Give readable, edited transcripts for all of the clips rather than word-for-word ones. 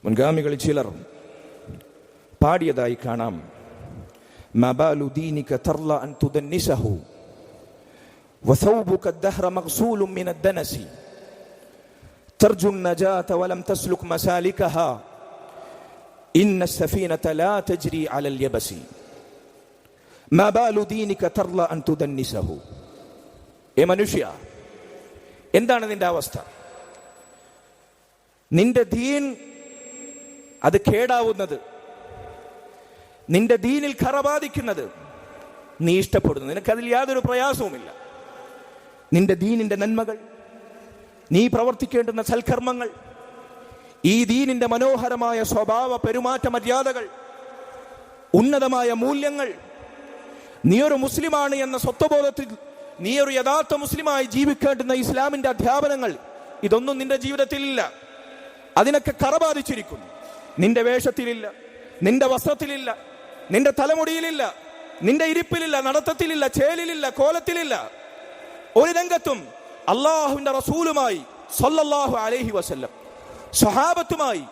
മുൻഗാമികളിൽ ചിലർ പാടിയതായി കാണാം. മബാലു ദീനിക തർല അൻ തുദന്നിസഹു വസൗബുക ദഹ്റ മഗ്സൂലുൻ മിന ദനസി തർജു നജാത വലം തസ്ലുക് മസാലികഹ ഇന്ന സഫീനത ലാ തജ്രി അലൽ യബസി. മബാലു ദീനിക തർല അൻ തുദന്നിസഹു. ഏ മനുഷ്യ, എന്താണ് നിന്റെ അവസ്ഥ? നിന്റെ ദീൻ അത് കേടാവുന്നത്, നിന്റെ ദീനിൽ ഖറബാധിക്കുന്നത് നീ ഇഷ്ടപ്പെടുന്നു, നിനക്കതിൽ യാതൊരു പ്രയാസവുമില്ല. നിന്റെ ദീനിന്റെ നന്മകൾ, നീ പ്രവർത്തിക്കേണ്ടുന്ന സൽക്കർമ്മങ്ങൾ, ഈ ദീനിന്റെ മനോഹരമായ സ്വഭാവ പെരുമാറ്റ മര്യാദകൾ, ഉന്നതമായ മൂല്യങ്ങൾ, നീ ഒരു മുസ്ലിമാണ് എന്ന സ്വത്വബോധത്തിൽ നീ ഒരു യഥാർത്ഥ മുസ്ലിമായി ജീവിക്കേണ്ടുന്ന ഇസ്ലാമിന്റെ അധ്യാപനങ്ങൾ, ഇതൊന്നും നിന്റെ ജീവിതത്തിലില്ല. അതിനൊക്കെ കറബാധിച്ചിരിക്കുന്നു. നിന്റെ വേഷത്തിലില്ല, നിന്റെ വസ്ത്രത്തിലില്ല, നിന്റെ തലമുടിയിലില്ല, നിന്റെ ഇരിപ്പിലില്ല, നടത്തത്തിലില്ല, ചേലിലില്ല, കോലത്തിലില്ല. ഒരു രംഗത്തും അള്ളാഹുവിന്റെ റസൂലുമായി സല്ലല്ലാഹു അലൈഹി വസല്ലം, സ്വഹാബത്തുമായി,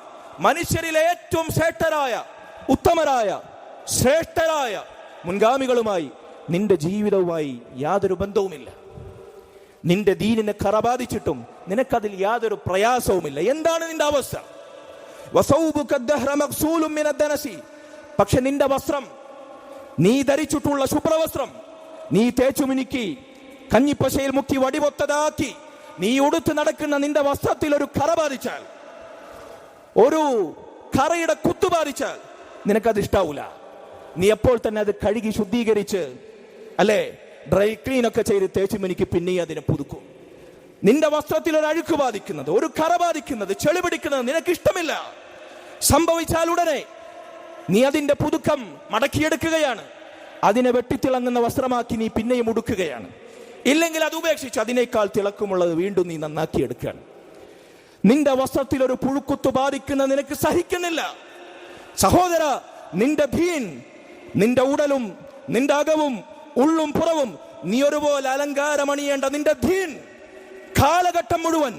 മനുഷ്യരിലെ ഏറ്റവും ശ്രേഷ്ഠരായ, ഉത്തമരായ, ശ്രേഷ്ഠരായ മുൻഗാമികളുമായി നിന്റെ ജീവിതവുമായി യാതൊരു ബന്ധവുമില്ല. നിന്റെ ദീനിനെ ഖറബാധിച്ചിട്ടും നിനക്കതിൽ യാതൊരു പ്രയാസവുമില്ല. എന്താണ് നിന്റെ അവസ്ഥ? പക്ഷെ നിന്റെ വസ്ത്രം, നീ ധരിച്ചിട്ടുള്ള ശുഭ്രവസ്ത്രം, നീ തേച്ചുമിനുക്കി കഞ്ഞിപ്പശയിൽ മുക്കി വടിവൊത്തതാക്കി നീ ഉടുത്ത് നടക്കുന്ന നിന്റെ വസ്ത്രത്തിൽ ഒരു കറ ബാധിച്ചാൽ, ഒരു കറയുടെ കുത്തു ബാധിച്ചാൽ നിനക്കത് ഇഷ്ടാവൂല. നീ എപ്പോൾ തന്നെ അത് കഴുകി ശുദ്ധീകരിച്ച്, അല്ലെ, ഡ്രൈ ക്ലീൻ ഒക്കെ ചെയ്ത് തേച്ചുമിനുക്കി പിന്നെ അതിനെ പുതുക്കും. നിന്റെ വസ്ത്രത്തിൽ ഒരു അഴുക്ക് ബാധിക്കുന്നത്, ഒരു കറ ബാധിക്കുന്നത്, ചെളി പിടിക്കുന്നത് നിനക്ക് ഇഷ്ടമില്ല. സംഭവിച്ചാൽ ഉടനെ നീ അതിന്റെ പുതുക്കം മടക്കിയെടുക്കുകയാണ്. അതിനെ വെട്ടിത്തിളങ്ങുന്ന വസ്ത്രമാക്കി നീ പിന്നെയും ഉടുക്കുകയാണ്. ഇല്ലെങ്കിൽ അത് ഉപേക്ഷിച്ച് അതിനേക്കാൾ തിളക്കമുള്ളത് വീണ്ടും നീ നന്നാക്കിയെടുക്കുകയാണ്. നിന്റെ വസ്ത്രത്തിൽ ഒരു പുഴുക്കുത്തു ബാധിക്കുന്ന നിനക്ക് സഹിക്കുന്നില്ല. സഹോദര, നിന്റെ ദീൻ, നിന്റെ ഉടലും നിന്റെ അകവും ഉള്ളും പുറവും നീ ഒരുപോലെ അലങ്കാരമണിയേണ്ട നിന്റെ ദീൻ കാലഘട്ടം മുഴുവൻ,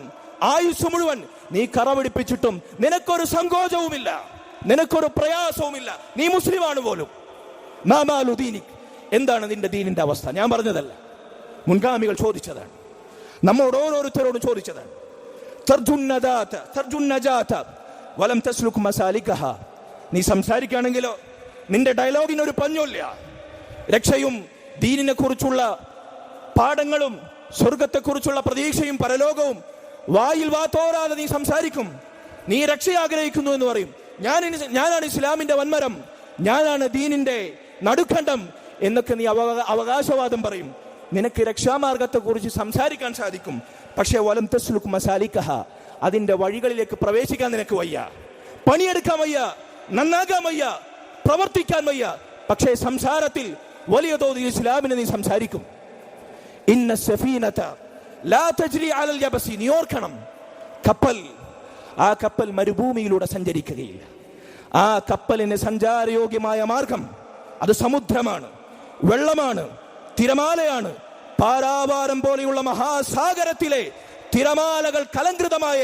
ആയുസ് മുഴുവൻ നീ കറപിടിപ്പിച്ചിട്ടും നിനക്കൊരു സങ്കോചവുമില്ല, നിനക്കൊരു പ്രയാസവുമില്ല. നീ മുസ്ലിമാണ് പോലും. മാമാലു ദീനിക്, എന്താണ് നിന്റെ ദീനിന്റെ അവസ്ഥ? ഞാൻ പറഞ്ഞതല്ല, മുൻഗാമികൾ ചോദിച്ചതാണ്, നമ്മോട് ഓരോരുത്തരോടും ചോദിച്ചതാണ്. വലം തസ്ലുക് മസാലികഹ. നീ സംസാരിക്കുകയാണെങ്കിലോ നിന്റെ ഡയലോഗിനൊരു പഞ്ഞമില്ല. രക്ഷയും ദീനിനെ കുറിച്ചുള്ള പാഠങ്ങളും സ്വർഗത്തെക്കുറിച്ചുള്ള പ്രതീക്ഷയും പരലോകവും വായിൽ വാത്തോരാതെ നീ സംസാരിക്കും. നീ രക്ഷ ആഗ്രഹിക്കുന്നു എന്ന് പറയും. ഞാനാണ് ഇസ്ലാമിന്റെ വൻമരം, ഞാനാണ് ദീനിന്റെ നടുഖണ്ഡം എന്നൊക്കെ നീ അവകാശവാദം പറയും. നിനക്ക് രക്ഷാമാർഗത്തെ കുറിച്ച് സംസാരിക്കാൻ സാധിക്കും. പക്ഷേ വലം തസ്ലുക് മസാലികഹ, അതിന്റെ വഴികളിലേക്ക് പ്രവേശിക്കാൻ നിനക്ക് വയ്യ, പണിയെടുക്കാൻ വയ്യ, നന്നാക്കാൻ വയ്യ, പ്രവർത്തിക്കാൻ വയ്യ. പക്ഷേ സംസാരത്തിൽ വലിയ തോതിൽ ഇസ്ലാമിനെ നീ സംസാരിക്കും. ഇന്ന സഫീനത ലാ തജ്രി അലൽ യബസി. നീ ഓർക്കണം, കപ്പൽ, ആ കപ്പൽ മരുഭൂമിയിലൂടെ സഞ്ചരിക്കുകയില്ല. ആ കപ്പലിന് സഞ്ചാരയോഗ്യമായ മാർഗം അത് സമുദ്രമാണ്, വെള്ളമാണ്, തിരമാലയാണ്. പാരാവാരം പോലെയുള്ള മഹാസാഗരത്തിലെ തിരമാലകൾ കലങ്കൃതമായ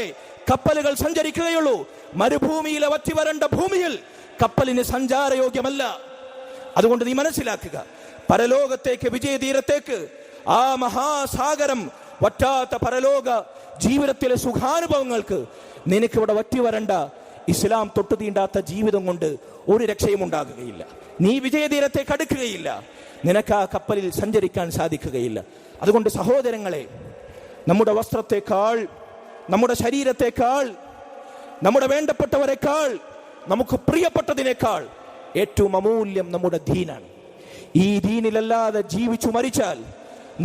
കപ്പലുകൾ സഞ്ചരിക്കുകയുള്ളൂ. മരുഭൂമിയിലെ വറ്റിവരണ്ട ഭൂമിയിൽ കപ്പലിന് സഞ്ചാരയോഗ്യമല്ല. അതുകൊണ്ട് നീ മനസ്സിലാക്കുക, പരലോകത്തേക്ക്, വിജയതീരത്തേക്ക്, ആ മഹാസാഗരം, വറ്റാത്ത പരലോക ജീവിതത്തിലെ സുഖാനുഭവങ്ങൾക്ക് നിനക്കിവിടെ വറ്റിവരണ്ട ഇസ്ലാം തൊട്ടു തീണ്ടാത്ത ജീവിതം കൊണ്ട് ഒരു രക്ഷയും ഉണ്ടാകുകയില്ല. നീ വിജയതീരത്തേക്ക് അടുക്കുകയില്ല, നിനക്ക് ആ കപ്പലിൽ സഞ്ചരിക്കാൻ സാധിക്കുകയില്ല. അതുകൊണ്ട് സഹോദരങ്ങളെ, നമ്മുടെ വസ്ത്രത്തെക്കാൾ, നമ്മുടെ ശരീരത്തെക്കാൾ, നമ്മുടെ വേണ്ടപ്പെട്ടവരെക്കാൾ, നമുക്ക് പ്രിയപ്പെട്ടതിനേക്കാൾ ഏറ്റവും അമൂല്യം നമ്മുടെ ദീനാണ്. ഈ ദീനിലല്ലാതെ ജീവിച്ചു മരിച്ചാൽ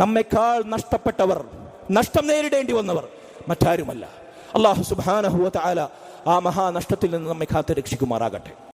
നമ്മെക്കാൾ നഷ്ടപ്പെട്ടവർ, നഷ്ടം നേരിടേണ്ടി വന്നവർ മറ്റാരുമല്ല. അല്ലാഹു സുബ്ഹാനഹു വ തആല ആ മഹാനഷ്ടത്തിൽ നിന്ന് നമ്മെ കാത്തു രക്ഷിക്കുമാറാകട്ടെ.